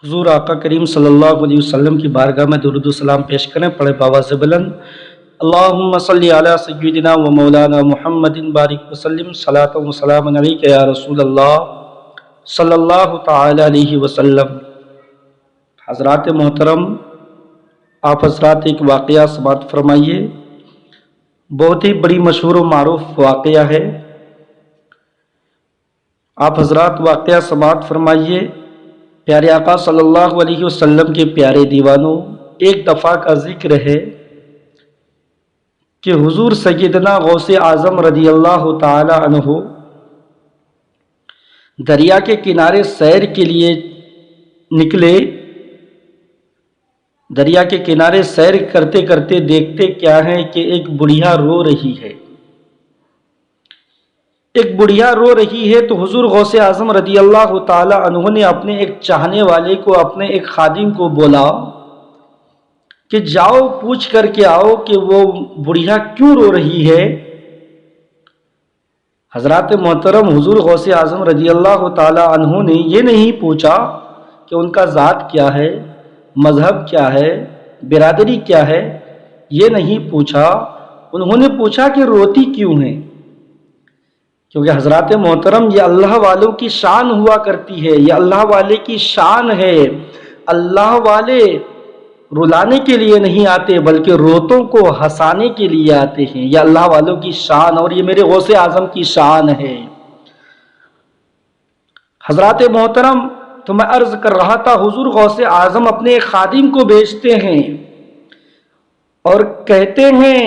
حضور آقا کریم صلی اللہ علیہ وسلم کی بارگاہ میں درود و سلام پیش کریں، پڑھے بآواز بلند اللہم صلی علی سیدنا و مولانا محمد بارک وسلم صلاۃ و سلام علیک یا رسول اللہ صلی اللہ تعالی علیہ وسلم۔ حضرات محترم، آپ حضرات ایک واقعہ سماعت فرمائیے، بہت ہی بڑی مشہور و معروف واقعہ ہے۔ آپ حضرات واقعہ سماعت فرمائیے۔ پیارے آقا صلی اللہ علیہ وسلم کے پیارے دیوانوں، ایک دفعہ کا ذکر ہے کہ حضور سیدنا غوث اعظم رضی اللہ تعالی عنہ دریا کے کنارے سیر کے لیے نکلے۔ دریا کے کنارے سیر کرتے کرتے دیکھتے کیا ہے کہ ایک بڑھیا رو رہی ہے۔ ایک بڑھیا رو رہی ہے تو حضور غوث اعظم رضی اللہ تعالی عنہ نے اپنے ایک چاہنے والے کو، اپنے ایک خادم کو بولا کہ جاؤ پوچھ کر کے آؤ کہ وہ بڑھیا کیوں رو رہی ہے۔ حضرات محترم، حضور غوث اعظم رضی اللہ تعالی عنہ نے یہ نہیں پوچھا کہ ان کا ذات کیا ہے، مذہب کیا ہے، برادری کیا ہے، یہ نہیں پوچھا۔ انہوں نے پوچھا کہ روتی کیوں ہیں، کیونکہ حضرات محترم یہ اللہ والوں کی شان ہوا کرتی ہے، یہ اللہ والے کی شان ہے۔ اللہ والے رلانے کے لیے نہیں آتے بلکہ روتوں کو ہنسانے کے لیے آتے ہیں۔ یہ اللہ والوں کی شان، اور یہ میرے غوث اعظم کی شان ہے۔ حضرات محترم، تو میں عرض کر رہا تھا، حضور غوث اعظم اپنے ایک خادم کو بھیجتے ہیں اور کہتے ہیں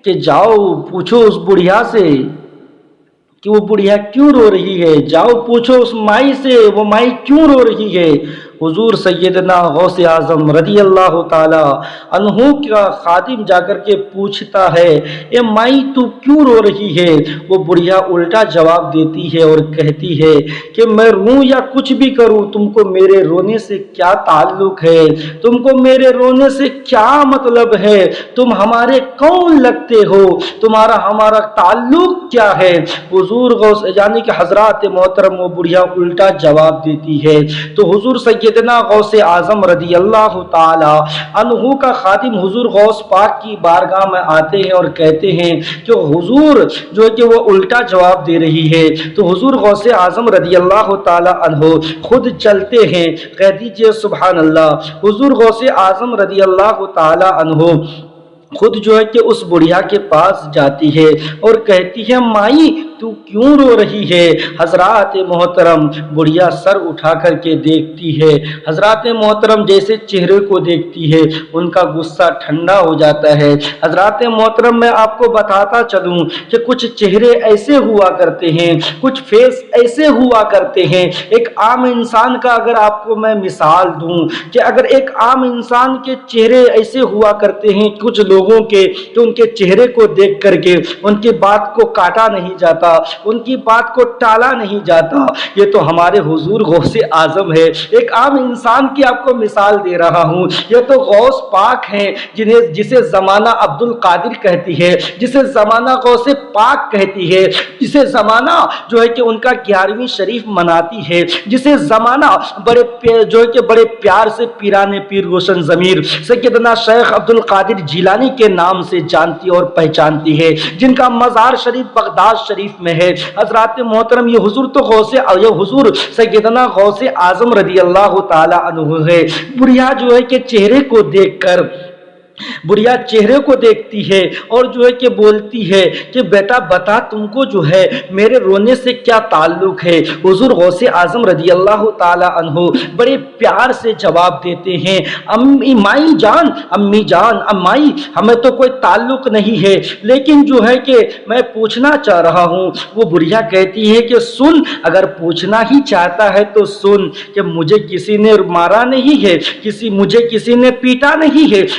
کہ جاؤ پوچھو اس بڑھیا سے کہ وہ بڑھیا کیوں رو رہی ہے، جاؤ پوچھو اس مائی سے وہ مائی کیوں رو رہی ہے۔ حضور سیدنا غوث اعظم رضی اللہ تعالی عنہ کا خادم جا کر کے پوچھتا ہے، اے مائی تو کیوں رو رہی ہے؟ وہ بڑھیا الٹا جواب دیتی ہے اور کہتی ہے کہ میں روں یا کچھ بھی کروں، تم کو میرے رونے سے کیا تعلق ہے، تم کو میرے رونے سے کیا مطلب ہے، تم ہمارے کون لگتے ہو، تمہارا ہمارا تعلق کیا ہے۔ حضور غوث یعنی کہ حضرات محترم، وہ بڑھیا الٹا جواب دیتی ہے تو حضور سیدنا غوث اعظم رضی اللہ تعالی عنہ کا خادم حضور غوث پاک کی بارگاہ میں آتے ہیں اور کہتے ہیں کہ حضور جو ہے کہ وہ الٹا جواب دے رہی ہے۔ تو حضور غوث اعظم رضی اللہ تعالی عنہ خود چلتے ہیں، کہہ دیجئے سبحان اللہ۔ حضور غوث اعظم رضی اللہ تعالی عنہ خود جو ہے کہ اس بڑھیا کے پاس جاتی ہے اور کہتی ہے، مائی تو کیوں رو رہی ہے؟ حضرات محترم، بڑھیا سر اٹھا کر کے دیکھتی ہے، حضرات محترم جیسے چہرے کو دیکھتی ہے ان کا غصہ ٹھنڈا ہو جاتا ہے۔ حضرات محترم، میں آپ کو بتاتا چلوں کہ کچھ چہرے ایسے ہوا کرتے ہیں، کچھ فیس ایسے ہوا کرتے ہیں۔ ایک عام انسان کا اگر آپ کو میں مثال دوں کہ اگر ایک عام انسان کے چہرے ایسے ہوا کرتے ہیں کچھ لوگوں کے، تو ان کے چہرے کو دیکھ کر کے ان کی بات کو کاٹا نہیں جاتا، ان کی بات کو ٹالا نہیں جاتا۔ یہ تو ہمارے حضور غوث اعظم ہے۔ ایک عام انسان کی آپ کو مثال دے رہا ہوں، یہ تو غوث پاک ہیں جسے زمانہ عبد القادر کہتی ہے، جسے زمانہ غوث پاک کہتی ہے، جسے زمانہ جو ہے کہ ان کا 11ویں شریف مناتی ہے، جسے زمانہ بڑے پیار سے پیران پیر روشن ضمیر سیدنا شیخ عبد القادر جیلانی کے نام سے جانتی اور پہچانتی ہے، جن کا مزار شریف بغداد شریف میں ہے۔ حضرات محترم، یہ حضور سیدنا غوث اعظم رضی اللہ تعالی عنہ ہے۔ بڑھیا جو ہے کہ چہرے کو دیکھ کر بڑھیا چہرے کو دیکھتی ہے اور جو ہے کہ بولتی ہے کہ بیٹا بتا تم کو جو ہے میرے رونے سے کیا تعلق ہے۔ حضور غوث اعظم رضی اللہ تعالی عنہ بڑے پیار سے جواب دیتے ہیں، امی جان امائی ہمیں تو کوئی تعلق نہیں ہے، لیکن جو ہے کہ میں پوچھنا چاہ رہا ہوں۔ وہ بڑھیا کہتی ہے کہ سن، اگر پوچھنا ہی چاہتا ہے تو سن کہ مجھے کسی نے مارا نہیں ہے، مجھے کسی نے پیٹا نہیں ہے،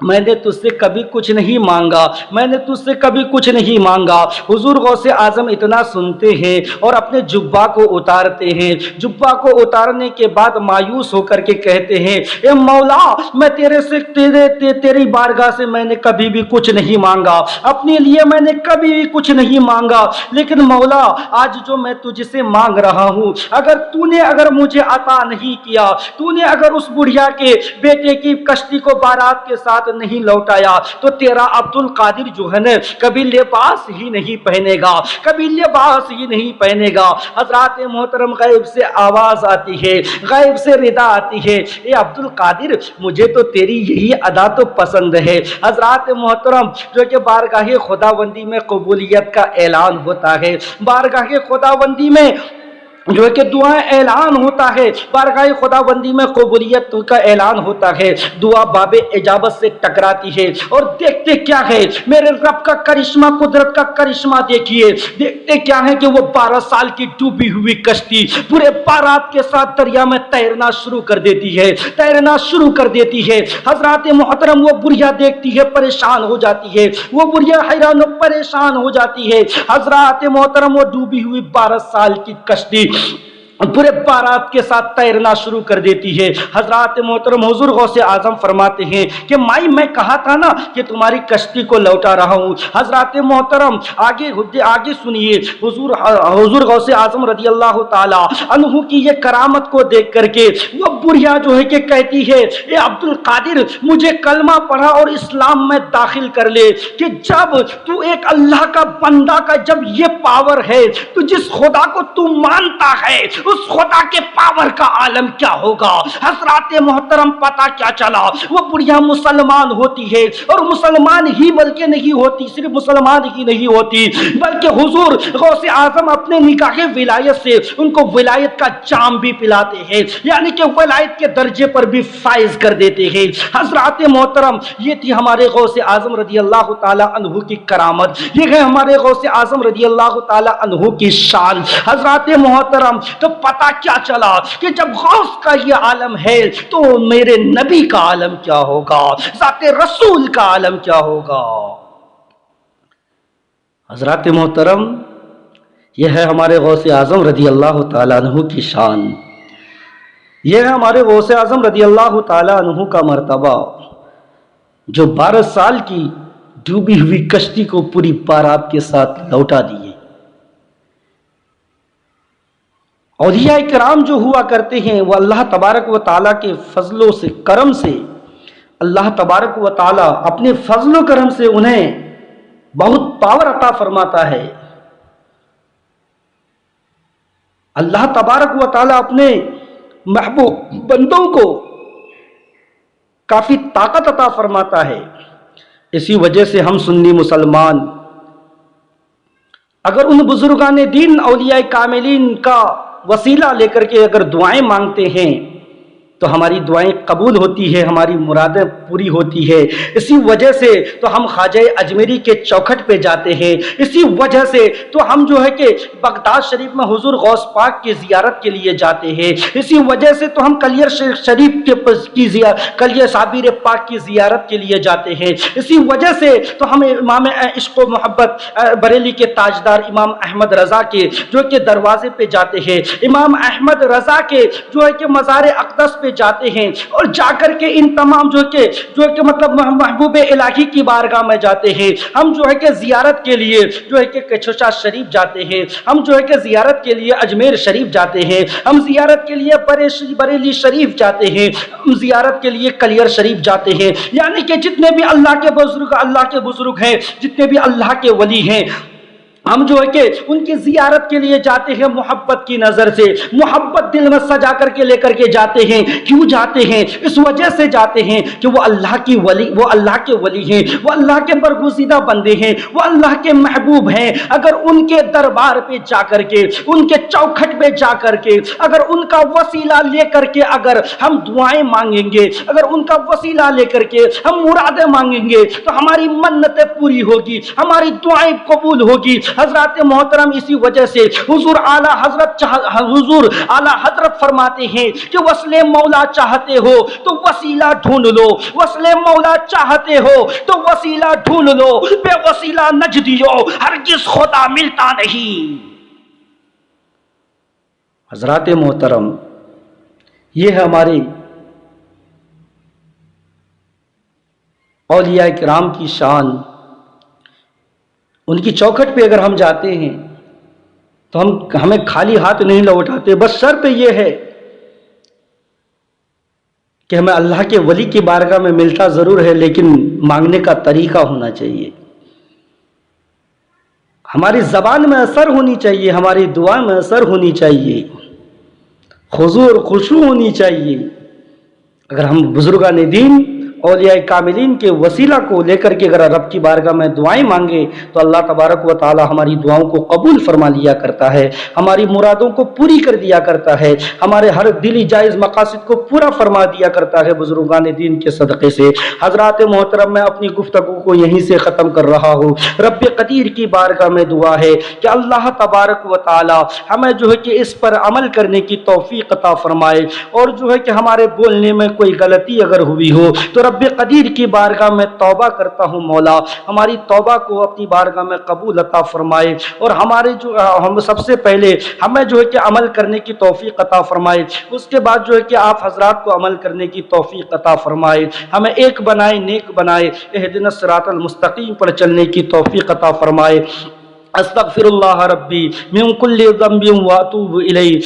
میں نے تجھ سے کبھی کچھ نہیں مانگا، میں نے تجھ سے کبھی کچھ نہیں مانگا۔ حضور غوث اعظم اتنا سنتے ہیں اور اپنے جبہ کو اتارتے ہیں۔ جبہ کو اتارنے کے بعد مایوس ہو کر کے کہتے ہیں، اے مولا، میں تیری بارگاہ سے میں نے کبھی بھی کچھ نہیں مانگا، اپنے لیے میں نے کبھی بھی کچھ نہیں مانگا، لیکن مولا آج جو میں تجھ سے مانگ رہا ہوں، اگر مجھے عطا نہیں کیا، تو نے اگر اس بڑھیا کے بیٹے کی کشتی کو بارات کے ساتھ نہیں لوٹایا، تو تیرا عبد القادر جو ہے نا کبھی لباس ہی نہیں پہنے گا، کبھی لباس ہی نہیں پہنے گا۔ حضرات محترم، غیب سے آواز آتی ہے، غیب سے ردا آتی ہے، اے عبد القادر، مجھے تو تیری یہی ادا تو پسند ہے۔ حضرات محترم، جو کہ بارگاہ خداوندی میں قبولیت کا اعلان ہوتا ہے، بارگاہ خداوندی میں جو ہے کہ دعائیں اعلان ہوتا ہے، بارگاہ خداوندی میں قبولیت کا اعلان ہوتا ہے، دعا باب اجابت سے ٹکراتی ہے، اور دیکھتے کیا ہے میرے رب کا کرشمہ، قدرت کا کرشمہ دیکھیے، دیکھتے کیا ہے کہ وہ 12 سال کی ڈوبی ہوئی کشتی پورے بارات کے ساتھ دریا میں تیرنا شروع کر دیتی ہے، تیرنا شروع کر دیتی ہے۔ حضرات محترم، وہ بڑھیا دیکھتی ہے، پریشان ہو جاتی ہے، وہ بڑھیا حیران و پریشان ہو جاتی ہے۔ حضرات محترم، وہ ڈوبی ہوئی 12 سال کی کشتی پورے بارات کے ساتھ تیرنا شروع کر دیتی ہے۔ حضرات محترم، حضور غوث اعظم فرماتے ہیں کہ مائی، میں کہا تھا نا کہ تمہاری کشتی کو لوٹا رہا ہوں۔ حضرات محترم، آگے سنیے، حضور غوث اعظم رضی اللہ تعالی عنہ کی یہ کرامت کو دیکھ کر کے وہ بڑھیا جو ہے کہ کہتی ہے، اے عبد القادر، مجھے کلمہ پڑھا اور اسلام میں داخل کر لے، کہ جب تو ایک اللہ کا بندہ کا جب یہ پاور ہے، تو جس خدا کو تو مانتا ہے اس خدا کے پاور کا عالم کیا ہوگا۔ حضرات محترم، پتہ کیا چلا، وہ بڑھیا مسلمان ہوتی ہے، اور مسلمان ہی بلکہ نہیں ہوتی، صرف مسلمان ہی نہیں ہوتی بلکہ حضور غوث اعظم اپنے نکاح ولایت سے ان کو ولایت کا جام بھی پلاتے ہیں، یعنی کہ ولایت کے درجے پر بھی فائز کر دیتے ہیں۔ حضرات محترم، یہ تھی ہمارے غوث اعظم رضی اللہ تعالی عنہ کی کرامت، یہ ہے ہمارے غوث اعظم رضی اللہ تعالی عنہ کی شان۔ حضرات محترم، تو پتہ کیا چلا کہ جب غوث کا یہ عالم ہے تو میرے نبی کا عالم کیا ہوگا، ذات رسول کا عالم کیا ہوگا۔ حضرات محترم، یہ ہے ہمارے غوث اعظم رضی اللہ تعالیٰ عنہ کی شان، یہ ہے ہمارے غوث اعظم رضی اللہ تعالیٰ عنہ کا مرتبہ، جو 12 سال کی ڈوبی ہوئی کشتی کو پوری بارات کے ساتھ لوٹا دیے۔ اولیاء کرام جو ہوا کرتے ہیں، وہ اللہ تبارک و تعالیٰ کے فضل و کرم سے، اللہ تبارک و تعالیٰ اپنے فضل و کرم سے انہیں بہت پاور عطا فرماتا ہے۔ اللہ تبارک و تعالیٰ اپنے محبوب بندوں کو کافی طاقت عطا فرماتا ہے۔ اسی وجہ سے ہم سنی مسلمان اگر ان بزرگان دین اولیاء کاملین کا وسیلہ لے کر کے اگر دعائیں مانگتے ہیں تو ہماری دعائیں قبول ہوتی ہے، ہماری مرادیں پوری ہوتی ہے۔ اسی وجہ سے تو ہم خواجہ اجمیری کے چوکھٹ پہ جاتے ہیں، اسی وجہ سے تو ہم جو ہے کہ بغداد شریف میں حضور غوث پاک کی زیارت کے لیے جاتے ہیں، اسی وجہ سے تو ہم کلیر شریف کلیر صابر پاک کی زیارت کے لیے جاتے ہیں، اسی وجہ سے تو ہم امام عشق و محبت بریلی کے تاجدار امام احمد رضا کے جو کہ دروازے پہ جاتے ہیں، امام احمد رضا کے جو ہے کہ مزار اقدس پہ جاتے ہیں، اور جا کر کے ان تمام جو کہ مطلب محبوب الہی کی بارگاہ میں جاتے ہیں۔ ہم جو ہے کہ زیارت کے لیے جو ہے کہ کچھوچا شریف جاتے ہیں، ہم جو ہے کہ زیارت کے لیے اجمیر شریف جاتے ہیں، ہم زیارت کے لیے بریلی شریف جاتے ہیں، ہم زیارت کے لیے کلیر شریف جاتے ہیں، یعنی کہ جتنے بھی اللہ کے بزرگ ہیں، جتنے بھی اللہ کے ولی ہیں، ہم جو ہے کہ ان کی زیارت کے لیے جاتے ہیں محبت کی نظر سے، محبت دل میں سجا کر کے لے کر کے جاتے ہیں۔ کیوں جاتے ہیں؟ اس وجہ سے جاتے ہیں کہ وہ اللہ کے ولی ہیں، وہ اللہ کے برگزیدہ بندے ہیں، وہ اللہ کے محبوب ہیں۔ اگر ان کے دربار پہ جا کر کے، ان کے چوکھٹ پہ جا کر کے، اگر ان کا وسیلہ لے کر کے اگر ہم دعائیں مانگیں گے، اگر ان کا وسیلہ لے کر کے ہم مرادیں مانگیں گے، تو ہماری منتیں پوری ہوگی، ہماری دعائیں قبول ہوگی۔ حضرات محترم اسی وجہ سے حضور اعلیٰ حضرت فرماتے ہیں کہ وصل مولا چاہتے ہو تو وسیلہ ڈھونڈ لو، وصل مولا چاہتے ہو تو وسیلہ ڈھونڈ لو، بے وسیلہ نجدیو ہرگز خدا ملتا نہیں۔ حضرات محترم، یہ ہے ہمارے اولیاء کرام کی شان۔ ان کی چوکھٹ پہ اگر ہم جاتے ہیں تو ہمیں خالی ہاتھ نہیں لوٹاتے، بس شرط یہ ہے کہ ہمیں اللہ کے ولی کی بارگاہ میں ملتا ضرور ہے، لیکن مانگنے کا طریقہ ہونا چاہیے، ہماری زبان میں اثر ہونی چاہیے، ہماری دعا میں اثر ہونی چاہیے، خضوع اور خشوع ہونی چاہیے۔ اگر ہم بزرگان دین اولیاء کاملین کے وسیلہ کو لے کر کے اگر رب کی بارگاہ میں دعائیں مانگے تو اللہ تبارک و تعالی ہماری دعاؤں کو قبول فرما لیا کرتا ہے، ہماری مرادوں کو پوری کر دیا کرتا ہے، ہمارے ہر دلی جائز مقاصد کو پورا فرما دیا کرتا ہے بزرگان دین کے صدقے سے۔ حضرات محترم، میں اپنی گفتگو کو یہیں سے ختم کر رہا ہوں۔ رب قدیر کی بارگاہ میں دعا ہے کہ اللہ تبارک و تعالی ہمیں جو ہے کہ اس پر عمل کرنے کی توفیق عطا فرمائے، اور جو ہے کہ ہمارے بولنے میں کوئی غلطی اگر ہوئی ہو تو رب قدیر کی بارگاہ میں توبہ کرتا ہوں، مولا ہماری توبہ کو اپنی بارگاہ میں قبول عطا فرمائے، اور ہمارے ہم سب سے پہلے ہمیں جو ہے کہ عمل کرنے کی توفیق عطا فرمائے، اس کے بعد جو ہے کہ آپ حضرات کو عمل کرنے کی توفیق عطا فرمائے، ہمیں ایک بنائے، نیک بنائے، اہدنا الصراط المستقیم پر چلنے کی توفیق عطا فرمائے۔ استغفر اللہ ربی من کل ذنب واتوب الیہ۔